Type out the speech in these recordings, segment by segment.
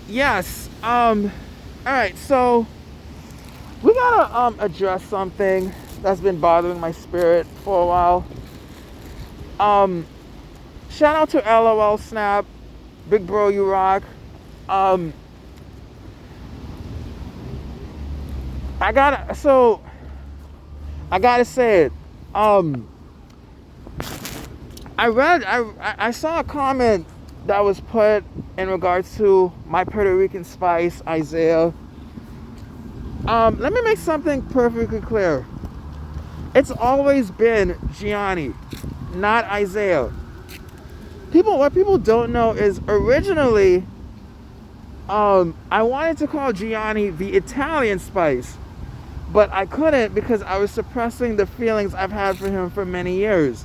Yes. All right. So we gotta address something that's been bothering my spirit for a while. Um, Shout out to LOL Snap, Big Bro, you rock. Um, I gotta say it. Um, I saw a comment that was put in regards to my Puerto Rican spice, Isaiah. Let me make something perfectly clear. It's always been Gianni, not Isaiah. What people don't know is originally, I wanted to call Gianni the Italian spice, but I couldn't because I was suppressing the feelings I've had for him for many years.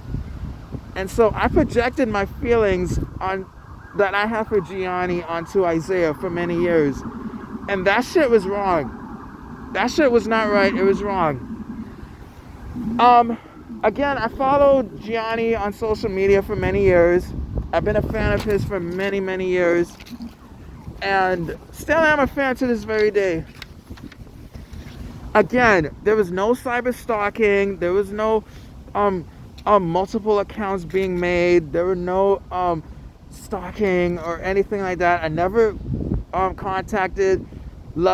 And so I projected my feelings on that I have for Gianni onto Isaiah for many years. And that shit was wrong. That shit was not right. It was wrong. Again, I followed Gianni on social media for many years. I've been a fan of his for many, many years. And still am a fan to this very day. Again, there was no cyber stalking. There was no multiple accounts being made. There were no stalking or anything like that. I never contacted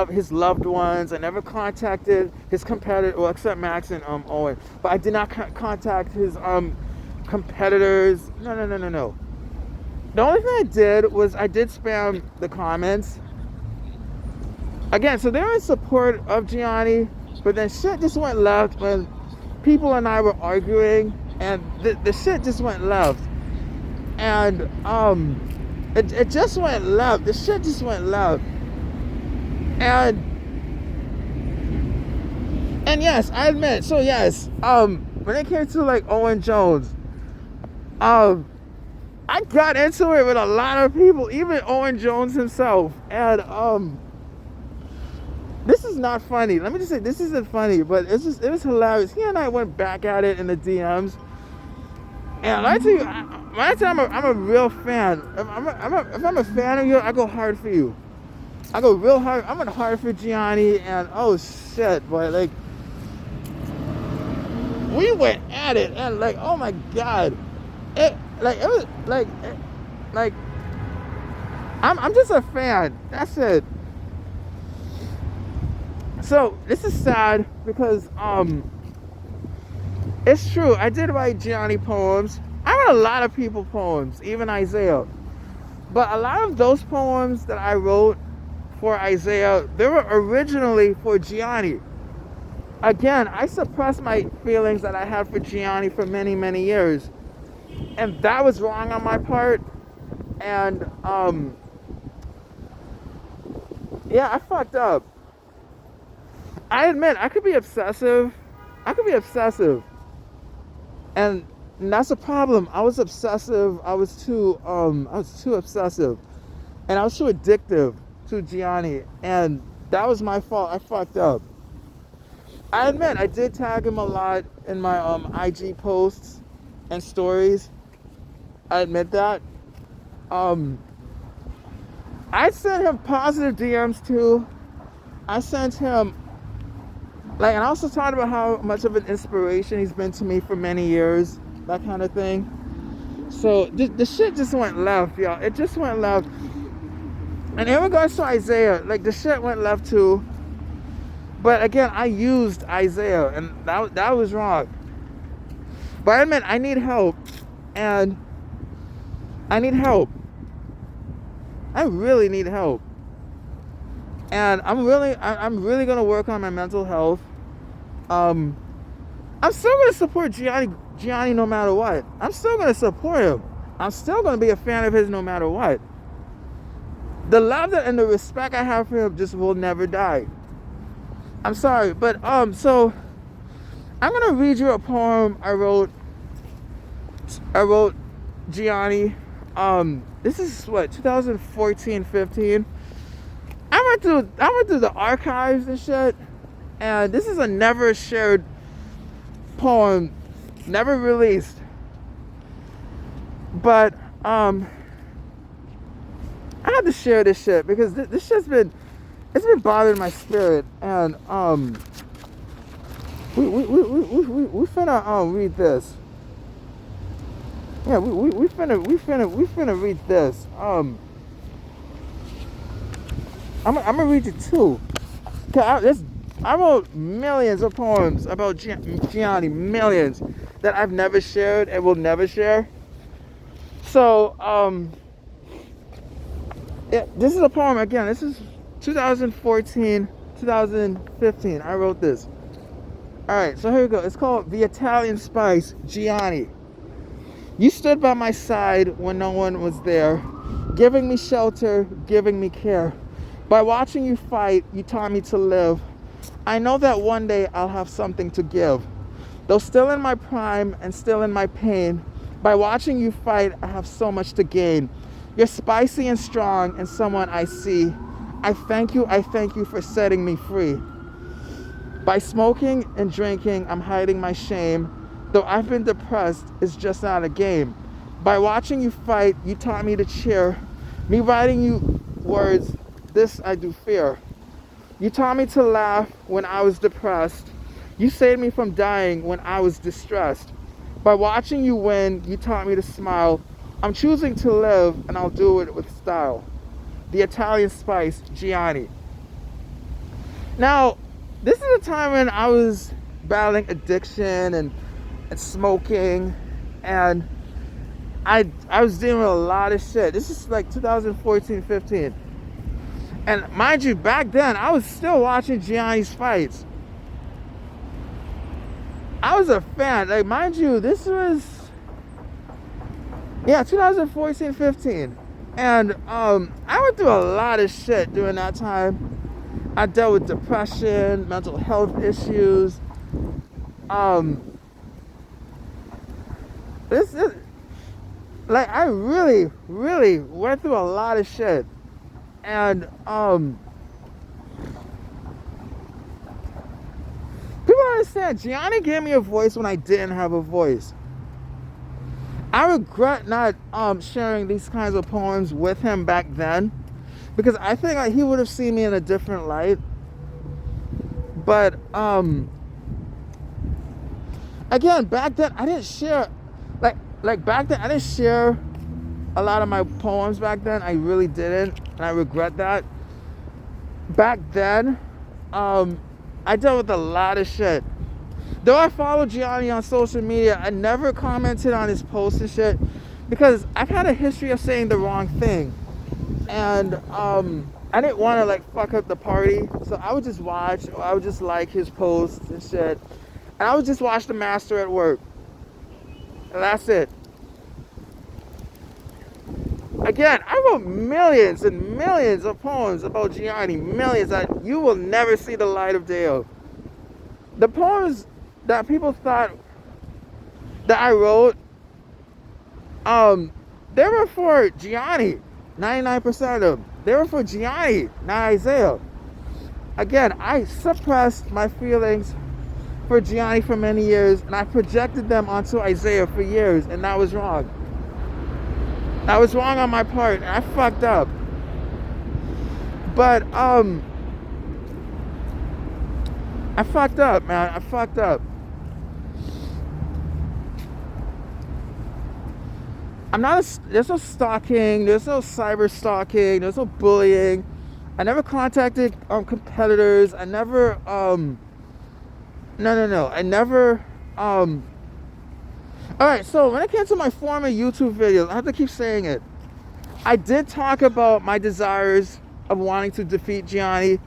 his loved ones. I never contacted his competitor, well, except Max and Owen. But I did not contact his competitors. No. The only thing I did was I did spam the comments. Again, so they're in support of Gianni, but then shit just went left when people and I were arguing, and the shit just went left. And it just went left. The shit just went left. And yes, I admit, so yes, when it came to like Owen Jones, I got into it with a lot of people, even Owen Jones himself. And this is not funny. Let me just say, this isn't funny, but it was hilarious. He and I went back at it in the DMs. And I tell you, when I tell you I'm a real fan. If I'm a fan of you, I go hard for you. I go real hard. I'm going hard for Gianni, and oh shit, boy, like we went at it, and like, oh my god, it was like I'm just a fan. That's it. So this is sad because it's true. I did write Gianni poems. I wrote a lot of people poems, even Isaiah. But a lot of those poems that I wrote for Isaiah, they were originally for Gianni. Again, I suppressed my feelings that I had for Gianni for many, many years. And that was wrong on my part. And yeah, I fucked up. I admit, I could be obsessive. And that's a problem. I was obsessive. I was too obsessive. And I was too addictive to Gianni. And that was my fault. I fucked up. I admit, I did tag him a lot in my IG posts and stories. I admit that. I sent him positive DMs too. I sent him, like, and I also talked about how much of an inspiration he's been to me for many years, that kind of thing. So the shit just went left, y'all. It just went left. And in regards to Isaiah, like, the shit went left too. But again, I used Isaiah, and that was wrong. But I admit, I need help, and I need help. I really need help. And I'm really gonna work on my mental health. I'm still gonna support Gianni no matter what. I'm still gonna support him. I'm still gonna be a fan of his no matter what. The love and the respect I have for him just will never die. I'm sorry, but so I'm gonna read you a poem I wrote Gianni. This is what, 2014-15. I went through the archives and shit, and this is a never shared poem, never released. But I had to share this shit because this shit's been, it's been bothering my spirit. And we finna read this. Yeah, we finna read this. I'm gonna read you two. I wrote millions of poems about Gianni, millions that I've never shared and will never share. So yeah, this is a poem again. This is 2014, 2015. I wrote this. All right, so here we go. It's called The Italian Spice, Gianni. You stood by my side when no one was there, giving me shelter, giving me care. By watching you fight, you taught me to live. I know that one day I'll have something to give. Though still in my prime and still in my pain, by watching you fight, I have so much to gain. You're spicy and strong and someone I see. I thank you for setting me free. By smoking and drinking, I'm hiding my shame. Though I've been depressed, it's just not a game. By watching you fight, you taught me to cheer. Me writing you words, this I do fear. You taught me to laugh when I was depressed. You saved me from dying when I was distressed. By watching you win, you taught me to smile. I'm choosing to live, and I'll do it with style. The Italian Spice, Gianni. Now, this is a time when I was battling addiction and smoking, and I was dealing with a lot of shit. This is like 2014, 15. And mind you, back then, I was still watching Gianni's fights. I was a fan. Like, mind you, this was, yeah, 2014, 15. And I went through a lot of shit during that time. I dealt with depression, mental health issues. This is, like, I really, really went through a lot of shit. And people don't understand, Gianni gave me a voice when I didn't have a voice. I regret not sharing these kinds of poems with him back then, because I think like, he would have seen me in a different light. But again, back then I didn't share, like back then I didn't share a lot of my poems back then. I really didn't, and I regret that. Back then, I dealt with a lot of shit. Though I followed Gianni on social media, I never commented on his posts and shit because I've had a history of saying the wrong thing, and I didn't want to like fuck up the party, so I would just watch, or I would just like his posts and shit, and I would just watch the master at work, and that's it. Again, I wrote millions and millions of poems about Gianni, millions that you will never see the light of day of. The poems that people thought that I wrote, they were for Gianni, 99% of them. They were for Gianni, not Isaiah. Again, I suppressed my feelings for Gianni for many years, and I projected them onto Isaiah for years, and that was wrong. I was wrong on my part, and I fucked up. But, I fucked up, man. I fucked up. There's no stalking, there's no cyber stalking, there's no bullying. I never contacted competitors. I never, no. I never, Alright, so when it came to my former YouTube videos, I have to keep saying it. I did talk about my desires of wanting to defeat Gianni,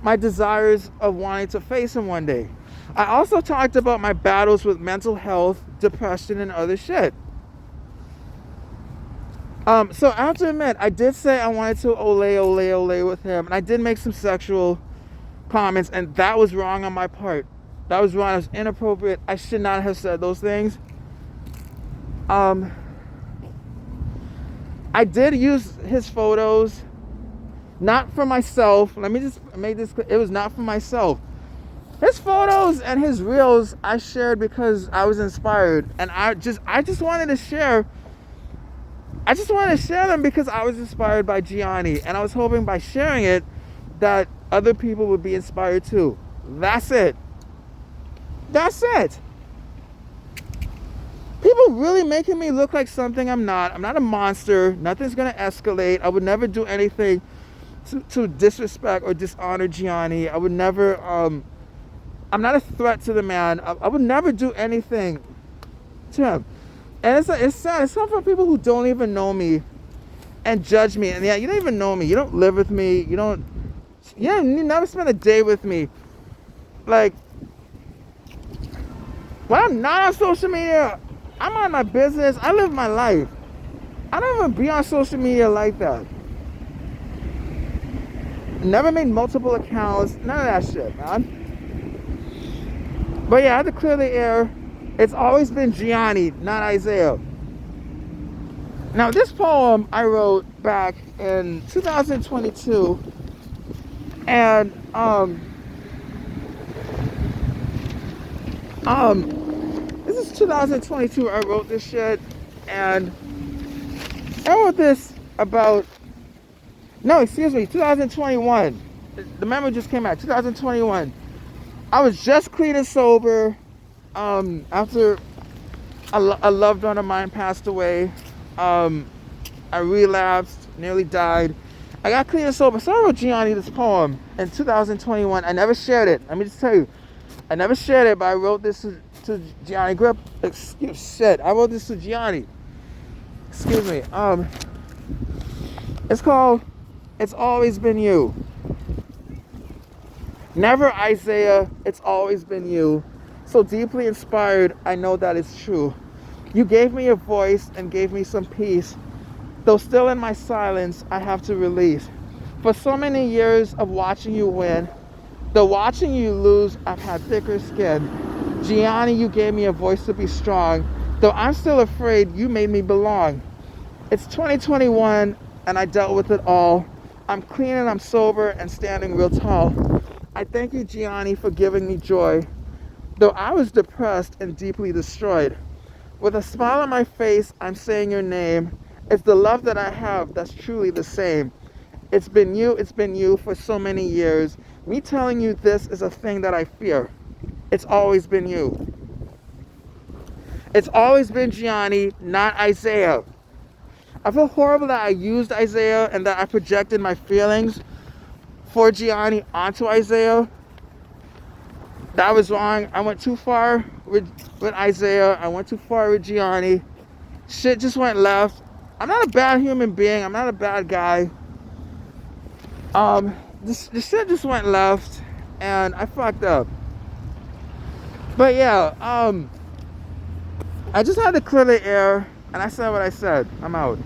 my desires of wanting to face him one day. I also talked about my battles with mental health, depression, and other shit. So I have to admit, I did say I wanted to ole with him, and I did make some sexual comments, and that was wrong on my part. That was wrong. It was inappropriate. I should not have said those things. I did use his photos, not for myself. Let me just make this clear. It was not for myself. His photos and his reels I shared because I was inspired, and I just wanted to share. I just wanted to share them because I was inspired by Gianni, and I was hoping by sharing it that other people would be inspired too. That's it. That's it. People really making me look like something I'm not. I'm not a monster. Nothing's gonna escalate. I would never do anything to disrespect or dishonor Gianni. I would never. I'm not a threat to the man. I would never do anything to him. And it's sad. It's not for people who don't even know me and judge me. And yeah, you don't even know me. You don't live with me. You never spend a day with me. Like, when I'm not on social media, I'm on my business. I live my life. I don't even be on social media like that. Never made multiple accounts. None of that shit, man. But yeah, I had to clear the air. It's always been Gianni, not Isaiah. Now, this poem I wrote back in 2022, and this is 2022. I wrote this shit, and I wrote this about 2021. The memo just came out. 2021. I was just clean and sober. After a loved one of mine passed away, I relapsed, nearly died. I got clean and sober. So I wrote Gianni this poem in 2021. I never shared it. Let me just tell you, I never shared it, but I wrote this to Gianni. I wrote this to Gianni. Excuse me. It's called "It's Always Been You." Never Isaiah, it's always been you. So deeply inspired, I know that it's true. You gave me a voice and gave me some peace. Though still in my silence, I have to release. For so many years of watching you win, though watching you lose, I've had thicker skin. Gianni, you gave me a voice to be strong. Though I'm still afraid, you made me belong. It's 2021 and I dealt with it all. I'm clean and I'm sober and standing real tall. I thank you, Gianni, for giving me joy. Though I was depressed and deeply destroyed. With a smile on my face, I'm saying your name. It's the love that I have that's truly the same. It's been you for so many years. Me telling you this is a thing that I fear. It's always been you. It's always been Gianni, not Isaiah. I feel horrible that I used Isaiah and that I projected my feelings for Gianni onto Isaiah. That was wrong. I went too far with Isaiah. I went too far with Gianni. Shit just went left. I'm not a bad human being. I'm not a bad guy. This shit just went left, and I fucked up. But yeah, I just had to clear the air, and I said what I said. I'm out.